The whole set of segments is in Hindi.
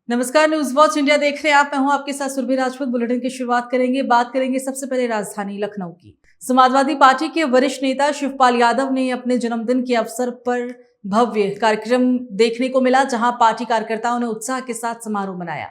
नमस्कार, न्यूज वॉच इंडिया देख रहे हैं आप। मैं हूं आपके साथ सुरभि राजपूत। बुलेटिन की शुरुआत करेंगे। बात करेंगे सबसे पहले राजधानी लखनऊ की। समाजवादी पार्टी के वरिष्ठ नेता शिवपाल यादव ने अपने जन्मदिन के अवसर पर भव्य कार्यक्रम देखने को मिला, जहां पार्टी कार्यकर्ताओं ने उत्साह के साथ समारोह मनाया।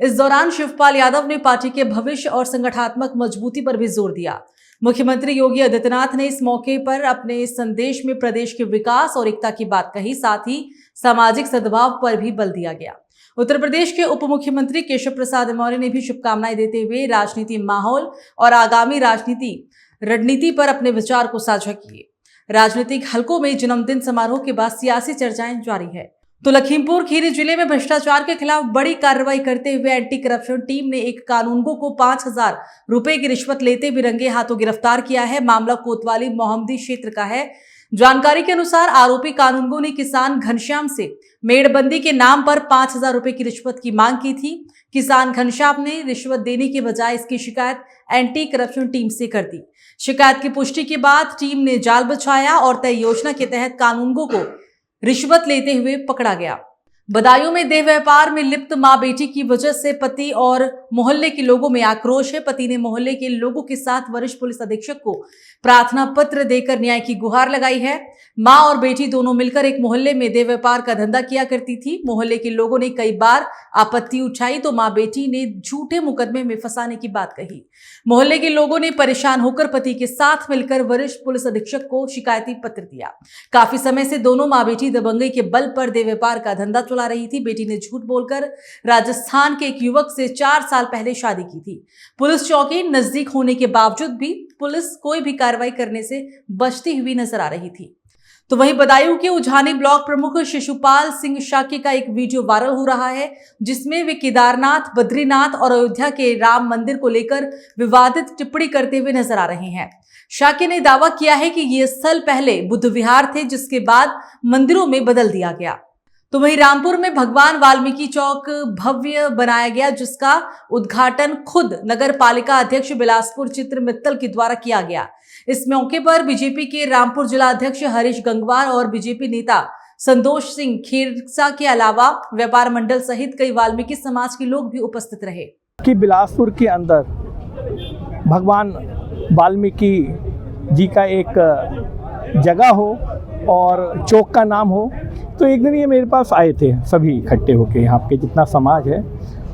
इस दौरान शिवपाल यादव ने पार्टी के भविष्य और संगठनात्मक मजबूती पर भी जोर दिया। मुख्यमंत्री योगी आदित्यनाथ ने इस मौके पर अपने संदेश में प्रदेश के विकास और एकता की बात कही, साथ ही सामाजिक सद्भाव पर भी बल दिया गया। उत्तर प्रदेश के उप मुख्यमंत्री केशव प्रसाद मौर्य ने भी शुभकामनाएं देते हुए राजनीति माहौल और आगामी रणनीति पर अपने विचार को साझा किए। राजनीतिक हलकों में जन्मदिन समारोह के बाद सियासी चर्चाएं जारी है। तो लखीमपुर खीरी जिले में भ्रष्टाचार के खिलाफ बड़ी कार्रवाई करते हुए एंटी करप्शन टीम ने एक कानूनगो को 5,000 रुपए की रिश्वत लेते हुए रंगे हाथों गिरफ्तार किया है। मामला कोतवाली मोहम्मदी क्षेत्र का है। जानकारी के अनुसार आरोपी कानूनगो ने किसान घनश्याम से मेड़बंदी के नाम पर 5,000 रुपए की रिश्वत की मांग की थी। किसान घनश्याम ने रिश्वत देने के बजाय इसकी शिकायत एंटी करप्शन टीम से कर दी। शिकायत की पुष्टि के बाद टीम ने जाल बिछाया और तय योजना के तहत कानूनगो को रिश्वत लेते हुए पकड़ा गया। बदायूं में देह व्यापार में लिप्त मां बेटी की वजह से पति और मोहल्ले के लोगों में आक्रोश है। पति ने मोहल्ले के लोगों के साथ वरिष्ठ पुलिस अधीक्षक को प्रार्थना पत्र देकर न्याय की गुहार लगाई है। मां और बेटी दोनों मिलकर एक मोहल्ले में देह व्यापार का धंधा किया करती थी। मोहल्ले के लोगों ने कई बार आपत्ति उठाई तो मां बेटी ने झूठे मुकदमे में फंसाने की बात कही। मोहल्ले के लोगों ने परेशान होकर पति के साथ मिलकर वरिष्ठ पुलिस अधीक्षक को शिकायती पत्र दिया। काफी समय से दोनों मां बेटी दबंगई के बल पर देह व्यापार का धंधा चला रही थी। बेटी ने झूठ बोलकर राजस्थान के एक युवक से 4 साल पहले शादी की थी। पुलिस चौकी नजदीक होने के बावजूद भी पुलिस कोई भी कार्रवाई करने से बचती हुई नजर आ रही थी। तो वहीं बदायूं के उझानी ब्लॉक प्रमुख शिशुपाल सिंह शाक्य का एक वीडियो वायरल हो रहा है, जिसमें वे केदारनाथ, बद्रीनाथ और अयोध्या के राम मंदिर को लेकर विवादित टिप्पणी करते हुए नजर आ रहे हैं। शाक्य ने दावा किया है कि ये स्थल पहले बुद्ध विहार थे, जिसके बाद मंदिरों में बदल दिया गया। तो वहीं रामपुर में भगवान वाल्मीकि चौक भव्य बनाया गया, जिसका उद्घाटन खुद नगर पालिका अध्यक्ष बिलासपुर चित्र मित्तल के द्वारा किया गया। इस मौके पर बीजेपी के रामपुर जिला अध्यक्ष हरीश गंगवार और बीजेपी नेता संतोष सिंह खेरसा के अलावा व्यापार मंडल सहित कई वाल्मीकि समाज के लोग भी उपस्थित रहे। कि बिलासपुर के अंदर भगवान वाल्मीकि जी का एक जगह हो और चौक का नाम हो, तो एक दिन ये मेरे पास आए थे सभी इकट्ठे होके, यहाँ के जितना समाज है।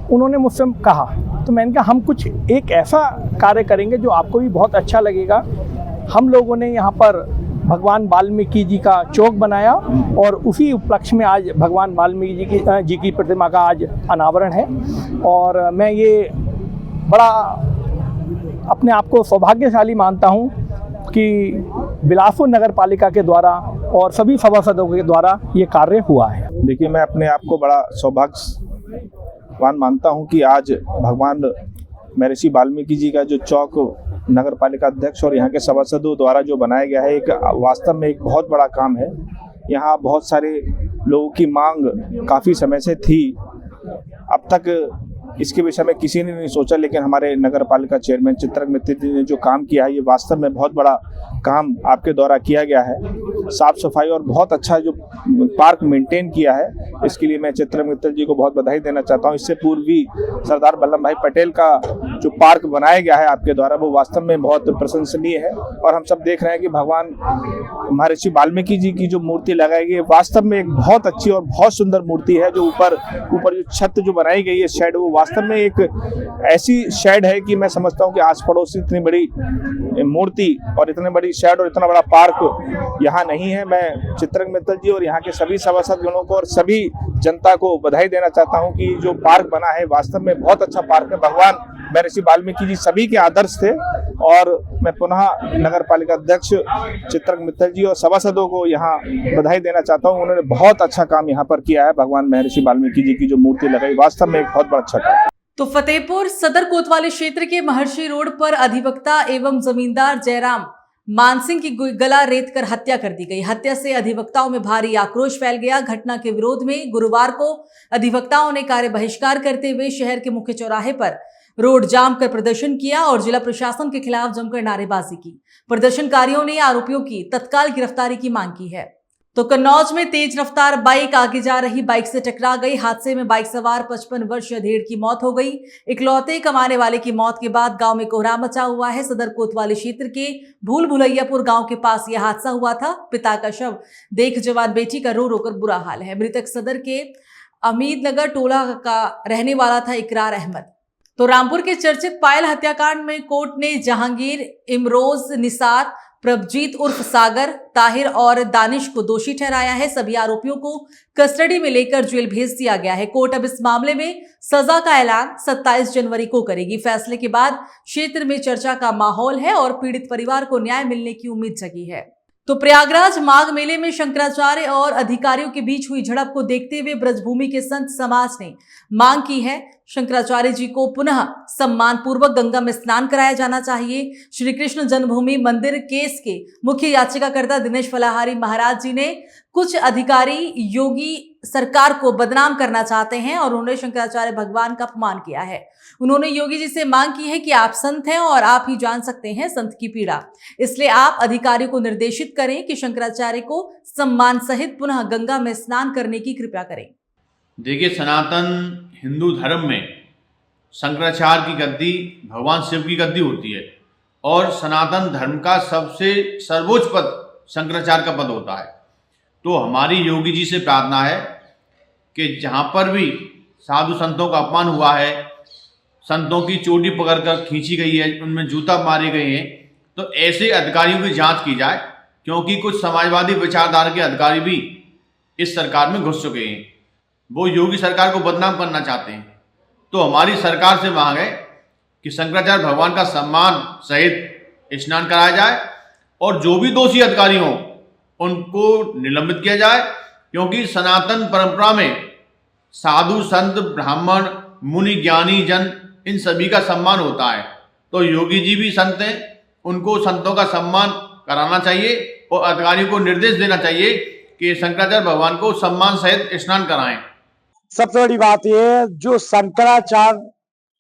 उन्होंने मुझसे कहा, तो मैंने कहा हम कुछ एक ऐसा कार्य करेंगे जो आपको भी बहुत अच्छा लगेगा। हम लोगों ने यहाँ पर भगवान वाल्मीकि जी का चौक बनाया और उसी उपलक्ष्य में आज भगवान वाल्मीकि जी की प्रतिमा का आज अनावरण है। और मैं ये बड़ा अपने आप को सौभाग्यशाली मानता हूँ कि बिलासपुर नगर पालिका के द्वारा और सभी सभासदों के द्वारा ये कार्य हुआ है। देखिए, मैं अपने आप को बड़ा सौभाग्यवान मानता हूं कि आज भगवान महर्षि वाल्मीकि जी का जो चौक नगर पालिका अध्यक्ष और यहाँ के सभासदों द्वारा जो बनाया गया है, एक वास्तव में एक बहुत बड़ा काम है। यहाँ बहुत सारे लोगों की मांग काफ़ी समय से थी। अब तक इसके विषय में किसी ने नहीं सोचा, लेकिन हमारे नगर पालिका चेयरमैन चित्रक मित्तल जी ने जो काम किया है, ये वास्तव में बहुत बड़ा काम आपके द्वारा किया गया है। साफ सफाई और बहुत अच्छा जो पार्क मेंटेन किया है, इसके लिए मैं चित्रक मित्तल जी को बहुत बधाई देना चाहता हूँ। इससे पूर्व भी सरदार वल्लभ भाई पटेल का जो पार्क बनाया गया है आपके द्वारा, वो वास्तव में बहुत प्रशंसनीय है। और हम सब देख रहे हैं कि भगवान महर्षि वाल्मीकि जी की जो मूर्ति लगाई गई है, वास्तव में एक बहुत अच्छी और बहुत सुंदर मूर्ति है। जो ऊपर जो छत जो बनाई गई है शेड, वो वास्तव में एक ऐसी शेड है कि मैं समझता हूँ कि आस पड़ोस से इतनी बड़ी मूर्ति और इतनी बड़ी शेड और इतना बड़ा पार्क यहाँ नहीं है। मैं चित्रक मित्तल जी और यहाँ के सभी सभासदगणों को और सभी जनता को बधाई देना चाहता हूँ कि जो पार्क बना है वास्तव में बहुत अच्छा पार्क है। भगवान महर्षि वाल्मीकि जी सभी के आदर्श थे। और मैं पुनः नगर पालिका अध्यक्ष चित्रक मित्तल जी और सभासदों को यहाँ बधाई देना चाहता हूँ। उन्होंने बहुत अच्छा काम यहाँ पर किया है। भगवान महर्षि वाल्मीकि जी की जो मूर्ति लगाई, वास्तव में एक बहुत बड़ा अच्छा काम। तो फतेहपुर सदर कोतवाली क्षेत्र के महर्षि रोड पर अधिवक्ता एवं जमींदार जयराम मानसिंह की गला रेत कर हत्या कर दी गई। हत्या से अधिवक्ताओं में भारी आक्रोश फैल गया। घटना के विरोध में गुरुवार को अधिवक्ताओं ने कार्य बहिष्कार करते हुए शहर के मुख्य चौराहे पर रोड जाम कर प्रदर्शन किया और जिला प्रशासन के खिलाफ जमकर नारेबाजी की। प्रदर्शनकारियों ने आरोपियों की तत्काल गिरफ्तारी की मांग की है। तो कन्नौज में तेज रफ्तार बाइक आगे जा रही बाइक से टकरा गई। हादसे में बाइक सवार 55 वर्षीय अधेड़ की मौत हो गई। इकलौते कमाने वाले की मौत के बाद गांव में कोहराम मचा हुआ है। सदर कोतवाली क्षेत्र के भूल भुलैयापुर गांव के पास यह हादसा हुआ था। पिता का शव देख जवान बेटी का रो रोकर बुरा हाल है। मृतक सदर के अमीदनगर टोला का रहने वाला था इकरार अहमद। तो रामपुर के चर्चित पायल हत्याकांड में कोर्ट ने जहांगीर, इमरोज, निसार, प्रभजीत उर्फ सागर, ताहिर और दानिश को दोषी ठहराया है। सभी आरोपियों को कस्टडी में लेकर जेल भेज दिया गया है। कोर्ट अब इस मामले में सजा का ऐलान 27 जनवरी को करेगी। फैसले के बाद क्षेत्र में चर्चा का माहौल है और पीड़ित परिवार को न्याय मिलने की उम्मीद जगी है। तो प्रयागराज माघ मेले में शंकराचार्य और अधिकारियों के बीच हुई झड़प को देखते हुए ब्रजभूमि के संत समाज ने मांग की है, शंकराचार्य जी को पुनः सम्मान पूर्वक गंगा में स्नान कराया जाना चाहिए। श्री कृष्ण जन्मभूमि मंदिर केस के मुख्य याचिकाकर्ता दिनेश फलाहारी महाराज जी ने कुछ अधिकारी योगी सरकार को बदनाम करना चाहते हैं और उन्होंने शंकराचार्य भगवान का अपमान किया है। उन्होंने योगी जी से मांग की है कि आप संत हैं और आप ही जान सकते हैं संत की पीड़ा, इसलिए आप अधिकारियों को निर्देशित करें कि शंकराचार्य को सम्मान सहित पुनः गंगा में स्नान करने की कृपा करें। देखिए, सनातन हिंदू धर्म में शंकराचार्य की गद्दी भगवान शिव की गद्दी होती है और सनातन धर्म का सबसे सर्वोच्च पद शंकराचार्य का पद होता है। तो हमारी योगी जी से प्रार्थना है कि जहाँ पर भी साधु संतों का अपमान हुआ है, संतों की चोटी पकड़कर खींची गई है, उनमें जूता मारे गए हैं, तो ऐसे अधिकारियों की जांच की जाए, क्योंकि कुछ समाजवादी विचारधारा के अधिकारी भी इस सरकार में घुस चुके हैं। वो योगी सरकार को बदनाम करना चाहते हैं। तो हमारी सरकार से मांग है कि शंकराचार्य भगवान का सम्मान सहित स्नान कराया जाए और जो भी दोषी अधिकारी हों उनको निलंबित किया जाए, क्योंकि सनातन परंपरा में साधु संत ब्राह्मण मुनि ज्ञानी जन इन सभी का सम्मान होता है। तो योगी जी भी संत हैं, उनको संतों का सम्मान कराना चाहिए और अधिकारियों को निर्देश देना चाहिए कि शंकराचार्य भगवान को सम्मान सहित स्नान कराएं। सबसे बड़ी बात यह है, जो शंकराचार्य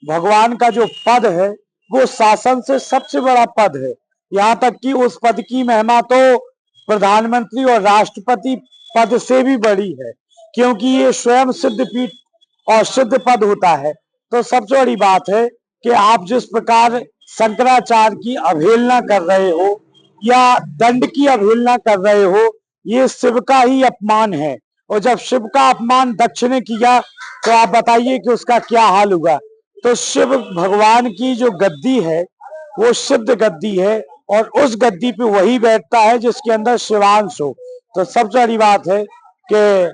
भगवान का जो पद है वो शासन से सबसे बड़ा पद है। यहाँ तक कि उस पद की महिमा तो प्रधानमंत्री और राष्ट्रपति पद से भी बड़ी है, क्योंकि ये स्वयं सिद्ध पीठ और सिद्ध पद होता है। तो सबसे बड़ी बात है कि आप जिस प्रकार शंकराचार्य की अवहेलना कर रहे हो या दंड की अवहेलना कर रहे हो, ये शिव का ही अपमान है। और जब शिव का अपमान दक्ष ने किया तो आप बताइए कि उसका क्या हाल हुआ। तो शिव भगवान की जो गद्दी है वो सिद्ध गद्दी है और उस गद्दी पे वही बैठता है जिसके अंदर शिवांश हो। तो सबसे बड़ी बात है कि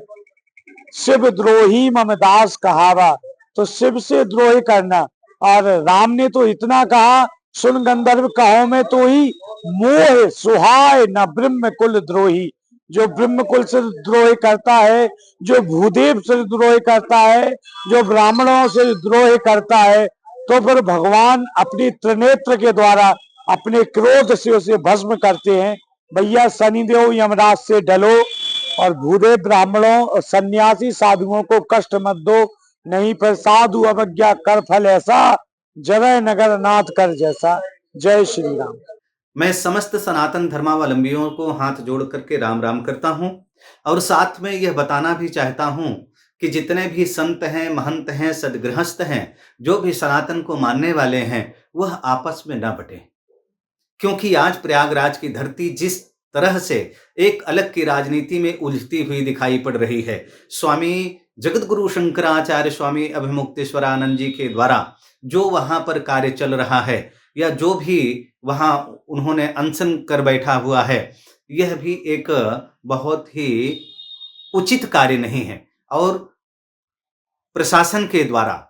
शिव द्रोही मम दास कहावा, तो शिव से द्रोह करना। और राम ने तो इतना कहा, सुन गंधर्व कहो में तो ही मोह सुहाय न ब्रह्म कुल द्रोही। जो ब्रह्म कुल से द्रोह करता है, जो भूदेव से द्रोह करता है, जो ब्राह्मणों से द्रोह करता है, तो फिर भगवान अपनी त्रिनेत्र के द्वारा अपने क्रोध से उसे भस्म करते हैं। भैया शनिदेव यमराज से डलो और भूदेव ब्राह्मणों और सन्यासी साधुओं को कष्ट मत दो, नहीं पर साधु अवज्ञा कर फल ऐसा, जय नगर नाथ कर जैसा। जय श्री राम। मैं समस्त सनातन धर्मावलंबियों को हाथ जोड़ करके राम राम करता हूं और साथ में यह बताना भी चाहता हूं कि जितने भी संत हैं, महंत हैं, सदगृहस्थ हैं, जो भी सनातन को मानने वाले हैं, वह आपस में न बटे, क्योंकि आज प्रयागराज की धरती जिस तरह से एक अलग की राजनीति में उलझती हुई दिखाई पड़ रही है, स्वामी जगत गुरु शंकराचार्य स्वामी अभिमुक्तेश्वरानंद जी के द्वारा जो वहां पर कार्य चल रहा है या जो भी वहां उन्होंने अनशन कर बैठा हुआ है, यह भी एक बहुत ही उचित कार्य नहीं है। और प्रशासन के द्वारा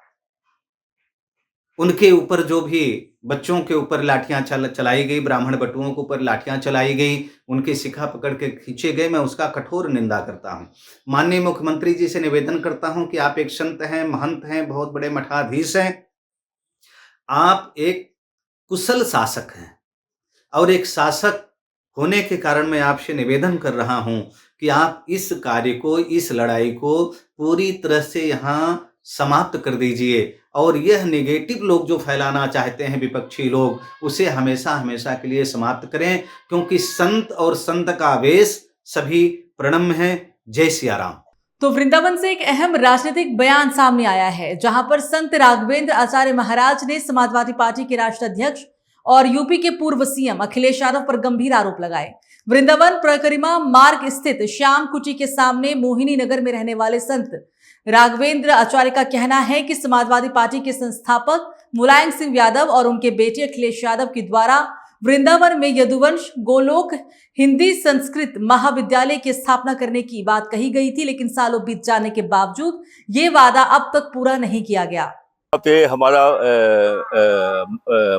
उनके ऊपर जो भी बच्चों के ऊपर लाठियां चलाई गई, ब्राह्मण बटुओं के ऊपर लाठियां चलाई गई, उनके शिखा पकड़ के खींचे गए, मैं उसका कठोर निंदा करता हूं। माननीय मुख्यमंत्री जी से निवेदन करता हूं कि आप एक संत हैं, महंत हैं, बहुत बड़े मठाधीश हैं, आप एक कुशल शासक हैं और एक शासक होने के कारण मैं आपसे निवेदन कर रहा हूं कि आप इस कार्य को, इस लड़ाई को पूरी तरह से यहां समाप्त कर दीजिए और यह नेगेटिव लोग जो फैलाना चाहते हैं, विपक्षी लोग, उसे हमेशा हमेशा के लिए समाप्त करें, क्योंकि संत और संत का वेश सभी प्रणम्य है। जय सिया राम। तो वृंदावन से एक अहम राजनीतिक बयान सामने आया है, जहां पर संत राघवेंद्र आचार्य महाराज ने समाजवादी पार्टी के राष्ट्रीय अध्यक्ष और यूपी के पूर्व सीएम अखिलेश यादव पर गंभीर आरोप लगाए। वृंदावन परिक्रमा मार्ग स्थित श्याम कुटी के सामने मोहिनी नगर में रहने वाले संत राघवेंद्र आचार्य का कहना है कि समाजवादी पार्टी के संस्थापक मुलायम सिंह यादव और उनके बेटे अखिलेश यादव के द्वारा वृंदावन में यदुवंश गोलोक हिंदी संस्कृत महाविद्यालय की स्थापना करने की बात कही गई थी, लेकिन सालों बीत जाने के बावजूद ये वादा अब तक पूरा नहीं किया गया। पे हमारा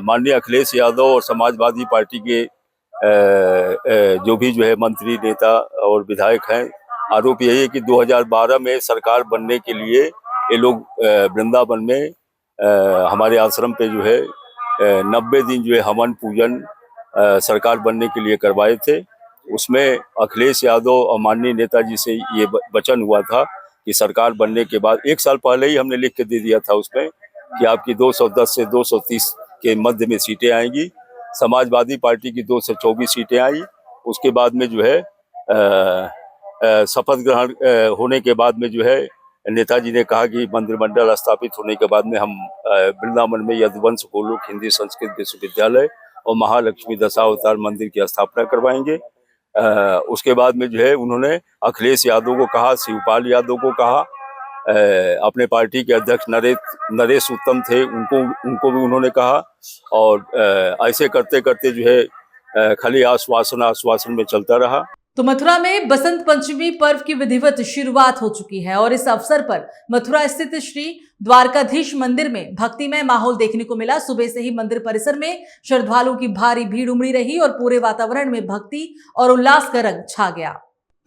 माननीय अखिलेश यादव और समाजवादी पार्टी के जो भी मंत्री नेता और विधायक हैं, आरोप यही है कि 2012 में सरकार बनने के लिए ये लोग वृंदावन में हमारे आश्रम पे 90 दिन हवन पूजन सरकार बनने के लिए करवाए थे। उसमें अखिलेश यादव और माननीय नेताजी से ये वचन हुआ था कि सरकार बनने के बाद 1 साल पहले ही हमने लिख के दे दिया था उसमें कि आपकी 210 से 230 के मध्य में सीटें आएंगी। समाजवादी पार्टी की 224 सीटें आई। उसके बाद में शपथ ग्रहण होने के बाद में नेताजी ने कहा कि मंत्रिमंडल स्थापित होने के बाद में हम वृंदावन में यदुवंश गोलोक हिंदी संस्कृत विश्वविद्यालय और महालक्ष्मी दशावतार मंदिर की स्थापना करवाएंगे। उसके बाद में उन्होंने अखिलेश यादव को कहा, शिवपाल यादव को कहा, अपने पार्टी के अध्यक्ष नरेश उत्तम थे, उनको भी उन्होंने कहा। और ऐसे करते करते खाली आश्वासन में चलता रहा। तो मथुरा में बसंत पंचमी पर्व की विधिवत शुरुआत हो चुकी है और इस अवसर पर मथुरा स्थित श्री द्वारकाधीश मंदिर में भक्तिमय माहौल देखने को मिला। सुबह से ही मंदिर परिसर में श्रद्धालुओं की भारी भीड़ उमड़ी रही और पूरे वातावरण में भक्ति और उल्लास का रंग छा गया।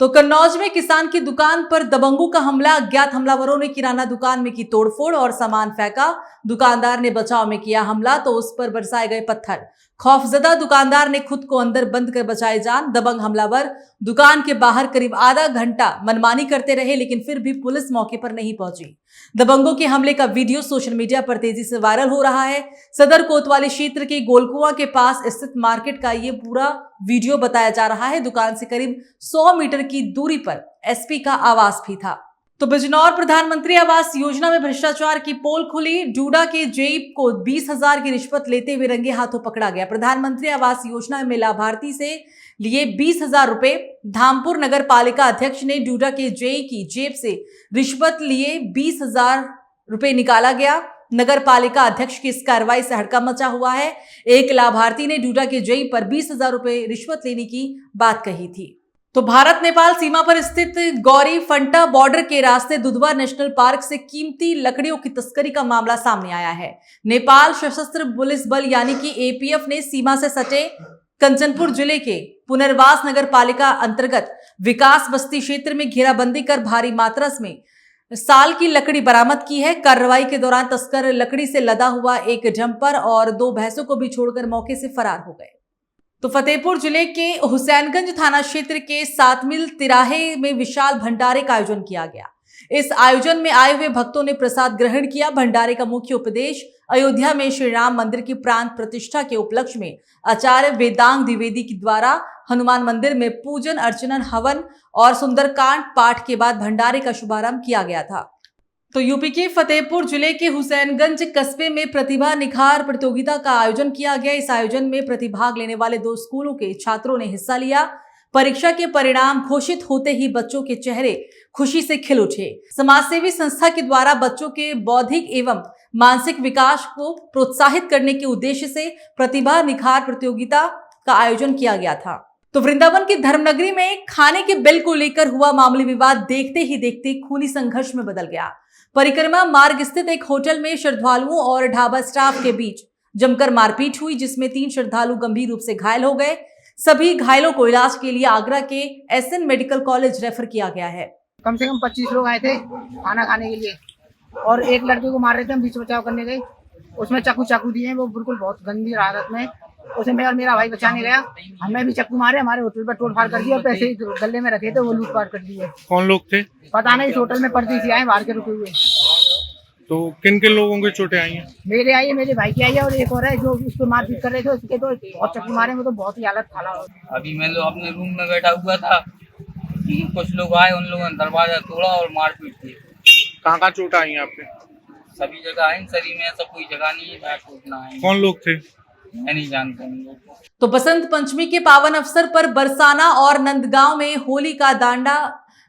तो कन्नौज में किसान की दुकान पर दबंगों का हमला। अज्ञात हमलावरों ने किराना दुकान में की तोड़फोड़ और सामान फेंका। दुकानदार ने बचाव में किया हमला तो उस पर बरसाए गए पत्थर। खौफजदा दुकानदार ने खुद को अंदर बंद कर बचाई जान। दबंग हमलावर दुकान के बाहर करीब आधा घंटा मनमानी करते रहे, लेकिन फिर भी पुलिस मौके पर नहीं पहुंची। दबंगों के हमले का वीडियो सोशल मीडिया पर तेजी से वायरल हो रहा है। सदर कोतवाली क्षेत्र के गोलकुआं के पास स्थित मार्केट का ये पूरा वीडियो बताया जा रहा है। दुकान से करीब 100 मीटर की दूरी पर एसपी का आवास भी था। तो बिजनौर प्रधानमंत्री आवास योजना में भ्रष्टाचार की पोल खुली। डूडा के जेईप को 20,000 की रिश्वत लेते हुए रंगे हाथों पकड़ा गया। प्रधानमंत्री आवास योजना में लाभार्थी से लिए 20,000 रुपए। धामपुर नगर पालिका अध्यक्ष ने डूडा के जेई की जेब से रिश्वत लिए 20,000 रुपए निकाला गया। नगर पालिका अध्यक्ष की इस कार्रवाई से हड़कंप मचा हुआ है। एक लाभार्थी ने डूडा के जेई पर 20,000 रुपए रिश्वत लेने की बात कही थी। तो भारत नेपाल सीमा पर स्थित गौरी फंटा बॉर्डर के रास्ते दुधवा नेशनल पार्क से कीमती लकड़ियों की तस्करी का मामला सामने आया है। नेपाल सशस्त्र पुलिस बल यानी कि एपीएफ ने सीमा से सटे कंचनपुर जिले के पुनर्वास नगर पालिका अंतर्गत विकास बस्ती क्षेत्र में घेराबंदी कर भारी मात्रा में साल की लकड़ी बरामद की है। कार्रवाई के दौरान तस्कर लकड़ी से लदा हुआ एक डंपर और 2 भैंसों को भी छोड़कर मौके से फरार हो गए। तो फतेहपुर जिले के हुसैनगंज थाना क्षेत्र के 7 मील तिराहे में विशाल भंडारे का आयोजन किया गया। इस आयोजन में आए हुए भक्तों ने प्रसाद ग्रहण किया। भंडारे का मुख्य उपदेश अयोध्या में श्री राम मंदिर की प्राण प्रतिष्ठा के उपलक्ष्य में आचार्य वेदांग द्विवेदी के द्वारा हनुमान मंदिर में पूजन अर्चन हवन और सुंदरकांड पाठ के बाद भंडारे का शुभारंभ किया गया था। तो यूपी के फतेहपुर जिले के हुसैनगंज कस्बे में प्रतिभा निखार प्रतियोगिता का आयोजन किया गया। इस आयोजन में प्रतिभाग लेने वाले 2 स्कूलों के छात्रों ने हिस्सा लिया। परीक्षा के परिणाम घोषित होते ही बच्चों के चेहरे खुशी से खिल उठे। समाजसेवी संस्था के द्वारा बच्चों के बौद्धिक एवं मानसिक विकास को प्रोत्साहित करने के उद्देश्य से प्रतिभा निखार प्रतियोगिता का आयोजन किया गया था। तो वृंदावन की धर्मनगरी में खाने के बिल को लेकर हुआ मामूली विवाद देखते ही देखते खूनी संघर्ष में बदल गया। परिक्रमा मार्ग स्थित एक होटल में श्रद्धालुओं और ढाबा स्टाफ के बीच जमकर मारपीट हुई, जिसमें 3 श्रद्धालु गंभीर रूप से घायल हो गए। सभी घायलों को इलाज के लिए आगरा के एसएन मेडिकल कॉलेज रेफर किया गया है। कम से कम 25 लोग आए थे खाना खाने के लिए और एक लड़के को मार रहे थे। हम बीच बचाव करने गए, उसमें चाकू दिए, वो बिल्कुल बहुत गंदी हालत में। उसे मैं और मेरा भाई बचाने गया, हमें भी चक्कू मारे, हमारे होटल पर तोड़ फाड़ कर दिया और पैसे गले में रखे थे वो लूटपाट कर दिए। कौन लोग थे पता नहीं, इस होटल में परदेसी आए बाहर के रुके हुए। तो किन किन लोगों के चोटें आई हैं? मेरे आई है, मेरे भाई की आई है और एक और है जो उसको मारपीट कर रहे थे, उसके तो बहुत चक्कू मारे, वो तो बहुत ही हालत खराब। अभी मैं तो अपने रूम में बैठा हुआ था, कुछ लोग आए, उन लोगों ने दरवाजा तोड़ा और मारपीट की। कहाँ चोट आई है आपके? सभी जगह आई, सभी में ऐसा कोई जगह नहीं है जहाँ चोट ना आई। कौन लोग थे? मैं नहीं जानता उन लोगों को। तो बसंत पंचमी के पावन अवसर पर बरसाना और नंदगांव में होली का डांडा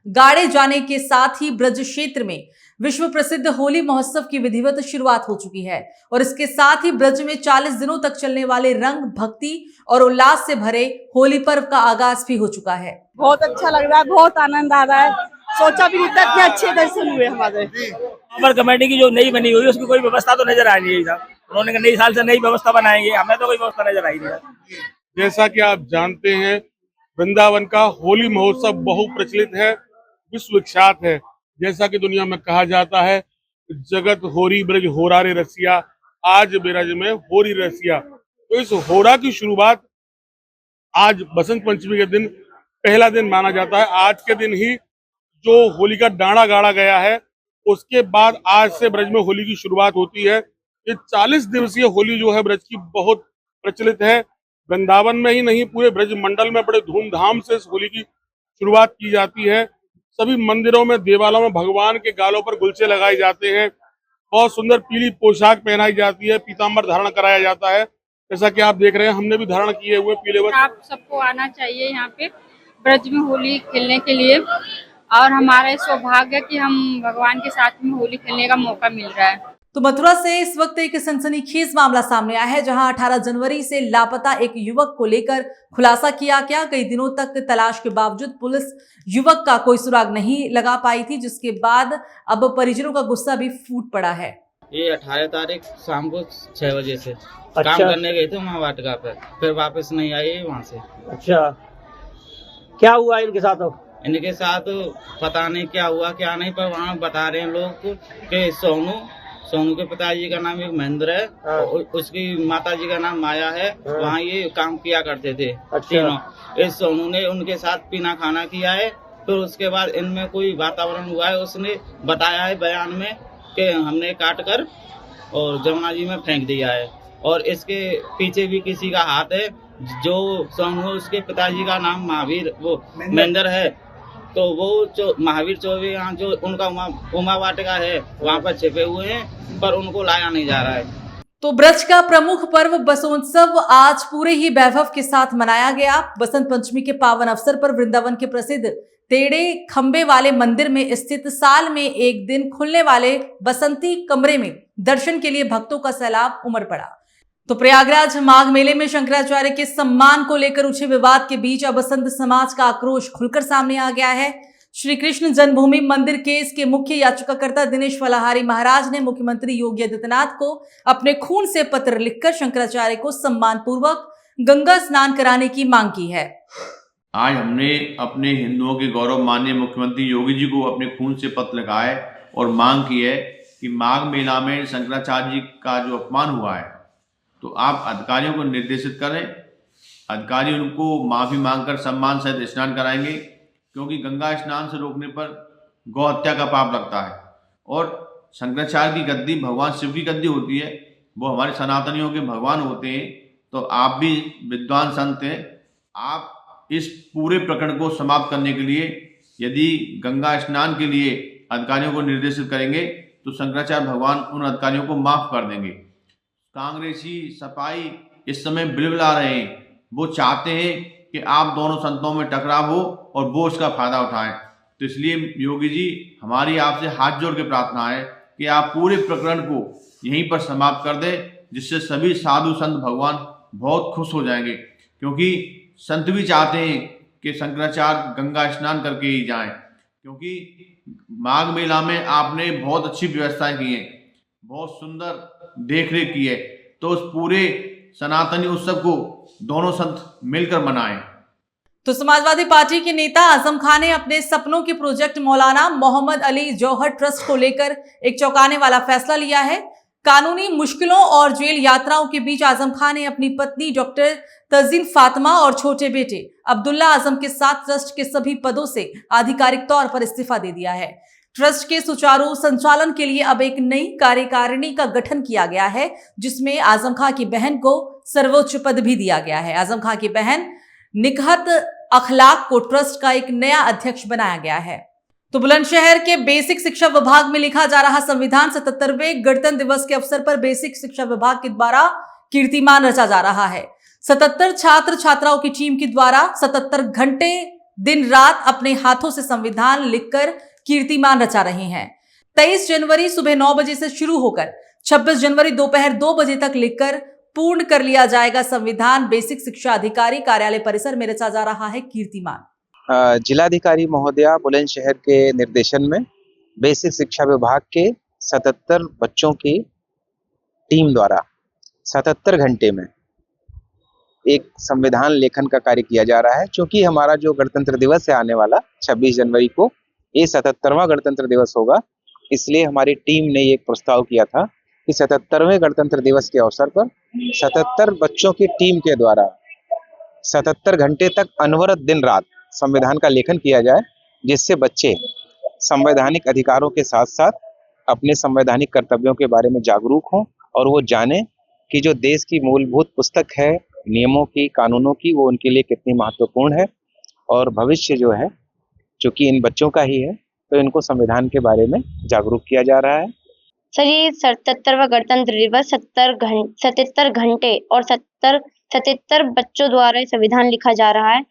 गाड़े जाने के साथ ही ब्रज क्षेत्र में विश्व प्रसिद्ध होली महोत्सव की विधिवत शुरुआत हो चुकी है और इसके साथ ही ब्रज में 40 दिनों तक चलने वाले रंग, भक्ति और उल्लास से भरे होली पर्व का आगाज भी हो चुका है। बहुत अच्छा लग रहा है, बहुत आनंद आ रहा है। सोचा भी नहीं था इतने अच्छे दर्शन हुए हमारे। अमर कमेटी की जो नई बनी हुई है उसकी कोई व्यवस्था तो नजर आ नहीं रही साहब। उन्होंने नई साल से नई व्यवस्था बनाएंगे, हमें तो कोई व्यवस्था नजर आई नहीं। जैसा कि आप जानते हैं, वृंदावन का होली महोत्सव बहुप्रचलित है, विश्व विख्यात है। जैसा कि दुनिया में कहा जाता है, जगत होरी ब्रज होरारे रसिया, आज ब्रज में होरी रसिया। तो इस होरा की शुरुआत आज बसंत पंचमी के दिन पहला दिन माना जाता है। आज के दिन ही जो होली का डांडा गाड़ा गया है, उसके बाद आज से ब्रज में होली की शुरुआत होती है। ये 40 दिवसीय होली जो है ब्रज की बहुत प्रचलित है। वृंदावन में ही नहीं, पूरे ब्रज मंडल में बड़े धूमधाम से इस होली की शुरुआत की जाती है। सभी मंदिरों में, देवालयों में भगवान के गालों पर गुलचे लगाए जाते हैं। बहुत सुंदर पीली पोशाक पहनाई जाती है, पीताम्बर धारण कराया जाता है। जैसा कि आप देख रहे हैं, हमने भी धारण किए हुए पीले वस्त्र। आप सबको आना चाहिए यहाँ पे ब्रज में होली खेलने के लिए, और हमारा सौभाग्य कि हम भगवान के साथ में होली खेलने का मौका मिल रहा है। तो मथुरा से इस वक्त एक सनसनीखेज मामला सामने आया है, जहां 18 जनवरी से लापता एक युवक को लेकर खुलासा किया गया। कई दिनों तक तलाश के बावजूद पुलिस युवक का कोई सुराग नहीं लगा पाई थी, जिसके बाद अब परिजनों का गुस्सा भी फूट पड़ा है। ये 18 तारीख शाम को 6 बजे से अच्छा। काम करने गए थे वहाँ वाटिका पे, फिर वापस नहीं आए वहाँ से। अच्छा, क्या हुआ इनके साथ? इनके साथ पता नहीं क्या हुआ क्या नहीं, पर वहाँ बता रहे हैं लोग कि सोनू के पिताजी का नाम एक महेंद्र है, और उसकी माताजी का नाम माया है। वहाँ ये काम किया करते थे तीनों। इस सोनू ने उनके साथ पीना खाना किया है, फिर उसके बाद इनमें कोई वातावरण हुआ है। उसने बताया है बयान में कि हमने काट कर और जमुना जी में फेंक दिया है, और इसके पीछे भी किसी का हाथ है। जो सोनू है उसके पिताजी का नाम महावीर वो महेंद्र है, तो वो महावीर चौबे यहाँ जो उनका उमा वाटिका है वहाँ पर छिपे हुए हैं, पर उनको लाया नहीं जा रहा है। तो ब्रज का प्रमुख पर्व बसोत्सव आज पूरे ही वैभव के साथ मनाया गया। बसंत पंचमी के पावन अवसर पर वृंदावन के प्रसिद्ध टेढ़े खंबे वाले मंदिर में स्थित साल में एक दिन खुलने वाले बसंती कमरे में दर्शन के लिए भक्तों का सैलाब उमड़ पड़ा। तो प्रयागराज माघ मेले में शंकराचार्य के सम्मान को लेकर उठे विवाद के बीच अब संत समाज का आक्रोश खुलकर सामने आ गया है। श्री कृष्ण जन्मभूमि मंदिर केस के मुख्य याचिकाकर्ता दिनेश फलाहारी महाराज ने मुख्यमंत्री योगी आदित्यनाथ को अपने खून से पत्र लिखकर शंकराचार्य को सम्मान पूर्वक गंगा स्नान कराने की मांग की है। आज हमने अपने हिंदुओं के गौरव माननीय मुख्यमंत्री योगी जी को अपने खून से पत्र लिखा है और मांग की है कि माघ मेला में शंकराचार्य जी का जो अपमान हुआ है, तो आप अधिकारियों को निर्देशित करें। अधिकारी उनको माफ़ी मांगकर सम्मान सहित स्नान कराएंगे, क्योंकि गंगा स्नान से रोकने पर गौ हत्या का पाप लगता है। और शंकराचार्य की गद्दी भगवान शिव की गद्दी होती है, वो हमारे सनातनियों के भगवान होते हैं। तो आप भी विद्वान संत हैं, आप इस पूरे प्रकरण को समाप्त करने के लिए यदि गंगा स्नान के लिए अधिकारियों को निर्देशित करेंगे तो शंकराचार्य भगवान उन अधिकारियों को माफ़ कर देंगे। कांग्रेसी सपाई इस समय बिलबिला रहे हैं, वो चाहते हैं कि आप दोनों संतों में टकराव हो और वो उसका फायदा उठाएं। तो इसलिए योगी जी, हमारी आपसे हाथ जोड़ के प्रार्थना है कि आप पूरे प्रकरण को यहीं पर समाप्त कर दें, जिससे सभी साधु संत भगवान बहुत खुश हो जाएंगे। क्योंकि संत भी चाहते हैं कि शंकराचार्य गंगा स्नान करके ही जाएं, क्योंकि माघ मेला में आपने बहुत अच्छी व्यवस्थाएं की हैं, बहुत सुंदर देख रेख की है। तो उस पूरे सनातनी उत्सव को दोनों संत मिलकर मनाएं। तो समाजवादी पार्टी के नेता आजम खान ने अपने सपनों के प्रोजेक्ट मौलाना मोहम्मद अली जौहर ट्रस्ट को लेकर एक चौंकाने वाला फैसला लिया है। कानूनी मुश्किलों और जेल यात्राओं के बीच आजम खान ने अपनी पत्नी डॉक्टर तजीन फातिमा और छोटे बेटे अब्दुल्ला आजम के साथ ट्रस्ट के सभी पदों से आधिकारिक तौर पर इस्तीफा दे दिया है। ट्रस्ट के सुचारू संचालन के लिए अब एक नई कार्यकारिणी का गठन किया गया है, जिसमें आजम खां की बहन को सर्वोच्च पद भी दिया गया है। आजम खां की बहन निकहत अखलाक को ट्रस्ट का एक नया अध्यक्ष बनाया गया है। तो बुलंदशहर के बेसिक शिक्षा विभाग में लिखा जा रहा संविधान 77वें गणतंत्र दिवस के अवसर पर बेसिक शिक्षा विभाग के द्वारा कीर्तिमान रचा जा रहा है। 77 छात्र छात्राओं की टीम के द्वारा 77 घंटे दिन रात अपने हाथों से संविधान लिखकर कीर्तिमान रचा रहे हैं। 23 जनवरी सुबह 9 बजे से शुरू होकर 26 जनवरी दोपहर 2 बजे तक लिखकर पूर्ण कर लिया जाएगा संविधान। बेसिक शिक्षा अधिकारी कार्यालय परिसर में रचा जा रहा है कीर्तिमान। जिलाधिकारी महोदया बुलंदशहर के निर्देशन में बेसिक शिक्षा विभाग के 77 बच्चों की टीम द्वारा 77 घंटे में एक संविधान लेखन का कार्य किया जा रहा है। क्योंकि हमारा जो गणतंत्र दिवस है आने वाला 26 जनवरी को, ये 77वां गणतंत्र दिवस होगा, इसलिए हमारी टीम ने एक प्रस्ताव किया था कि 77वें गणतंत्र दिवस के अवसर पर 77 बच्चों की टीम के द्वारा 77 घंटे तक अनवरत दिन रात संविधान का लेखन किया जाए, जिससे बच्चे संवैधानिक अधिकारों के साथ साथ अपने संवैधानिक कर्तव्यों के बारे में जागरूक हों और वो जाने कि जो देश की मूलभूत पुस्तक है नियमों की, कानूनों की, वो उनके लिए कितनी महत्वपूर्ण है और भविष्य जो है चूंकि इन बच्चों का ही है, तो इनको संविधान के बारे में जागरूक किया जा रहा है। सर, ये 77वां गणतंत्र दिवस 77 घंटे और 77 बच्चों द्वारा संविधान लिखा जा रहा है।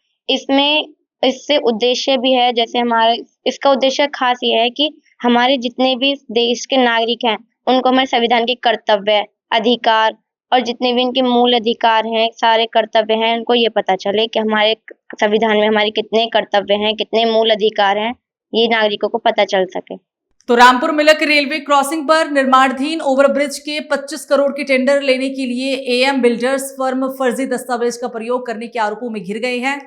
इससे उद्देश्य भी है, जैसे हमारे इसका उद्देश्य खास ये है कि हमारे जितने भी देश के नागरिक हैं उनको हमारे संविधान के कर्तव्य, अधिकार और जितने भी इनके मूल अधिकार हैं, सारे कर्तव्य हैं, उनको ये पता चले कि हमारे संविधान में हमारे कितने कर्तव्य हैं, कितने मूल अधिकार हैं, ये नागरिकों को पता चल सके। तो रामपुर मिलक रेलवे क्रॉसिंग पर निर्माणाधीन ओवरब्रिज के 25 करोड़ के टेंडर लेने के लिए एएम बिल्डर्स फर्म फर्जी दस्तावेज का प्रयोग करने के आरोपों में घिर गए हैं।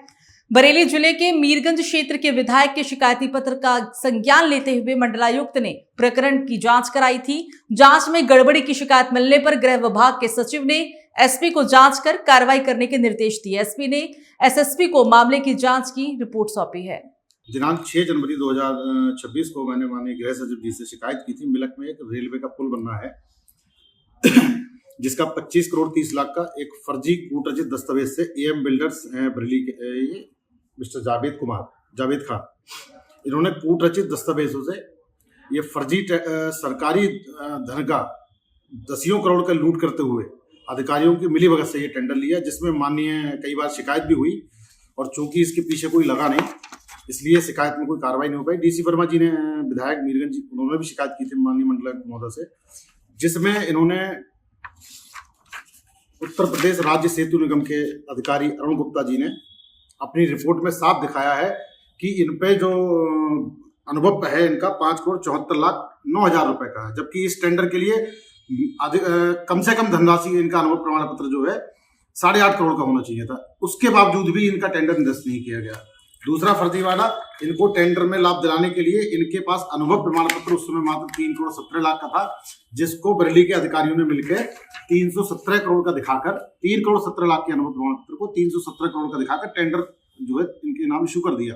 बरेली जिले के मीरगंज क्षेत्र के विधायक के शिकायती पत्र का संज्ञान लेते हुए मंडलायुक्त ने प्रकरण की जांच कराई थी। जांच में गड़बड़ी की शिकायत मिलने पर गृह विभाग के सचिव ने एसपी को जांच कर कार्रवाई करने के निर्देश दिए। एसपी ने एसएसपी को मामले की जांच की रिपोर्ट सौंपी है। दिनांक 6 जनवरी 2026 को मैंने माननीय गृह सचिव जी से शिकायत की थी। मिलक में एक रेलवे का पुल बनना है जिसका 25 करोड़ 30 लाख का एक फर्जी कूटरचित दस्तावेज से एएम बिल्डर्स हैं बरेली के मिस्टर जावेद खान, इन्होंने कूटरचित दस्तावेजों से ये फर्जी सरकारी धन का दसियों करोड़ का लूट करते हुए अधिकारियों की मिलीभगत से ये टेंडर लिया, जिसमें माननीय कई बार शिकायत भी हुई और चूंकि इसके पीछे कोई लगा नहीं, इसलिए शिकायत में कोई कार्रवाई नहीं हो पाई। डीसी वर्मा जी ने, विधायक मीरगंज जी, उन्होंने भी शिकायत की थी माननीय मंडलायुक्त महोदय से, जिसमें इन्होंने उत्तर प्रदेश राज्य सेतु निगम के अधिकारी अरुण गुप्ता जी ने अपनी रिपोर्ट में साफ दिखाया है कि इन पे जो अनुभव है इनका 5 करोड़ 74 लाख 9 हजार रुपए का है, जबकि इस टेंडर के लिए कम से कम धनराशि इनका अनुभव प्रमाण पत्र जो है 8.5 करोड़ का होना चाहिए था। उसके बावजूद भी इनका टेंडर निरस्त नहीं किया गया। दूसरा फर्जीवाड़ा, इनको टेंडर में लाभ दिलाने के लिए इनके पास अनुभव प्रमाण पत्र उस समय मात्र 3 करोड़ 17 लाख का था, जिसको बरेली के अधिकारियों ने मिलकर 317 करोड़ का दिखाकर 3 करोड़ 17 लाख के अनुभव प्रमाण पत्र को 317 करोड़ का दिखाकर टेंडर जो है इनके नाम इशू कर दिया।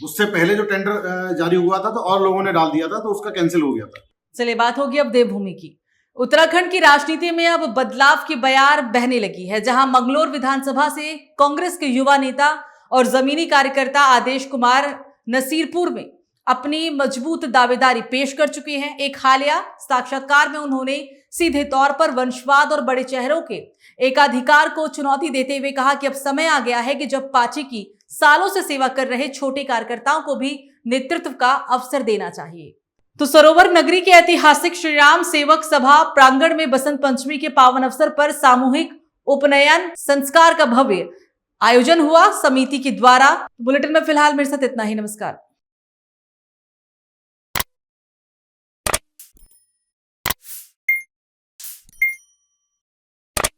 उससे पहले जो टेंडर जारी हुआ था तो और लोगों ने डाल दिया था, तो उसका कैंसिल हो गया था। चलिए, बात होगी अब देवभूमि की। उत्तराखंड की राजनीति में अब बदलाव की बयार बहने लगी है, जहां मंगलोर विधानसभा से कांग्रेस के युवा नेता और जमीनी कार्यकर्ता आदेश कुमार नसीरपुर में अपनी मजबूत दावेदारी पेश कर चुके हैं। एक हालिया साक्षात्कार में उन्होंने सीधे तौर पर वंशवाद और बड़े चेहरों के एकाधिकार को चुनौती देते हुए कहा कि अब समय आ गया है कि जब पार्टी की सालों से सेवा कर रहे छोटे कार्यकर्ताओं को भी नेतृत्व का अवसर देना चाहिए। तो सरोवर नगरी के ऐतिहासिक श्रीराम सेवक सभा प्रांगण में बसंत पंचमी के पावन अवसर पर सामूहिक उपनयन संस्कार का भव्य आयोजन हुआ समिति के द्वारा। बुलेटिन में फिलहाल मेरे साथ इतना ही। नमस्कार।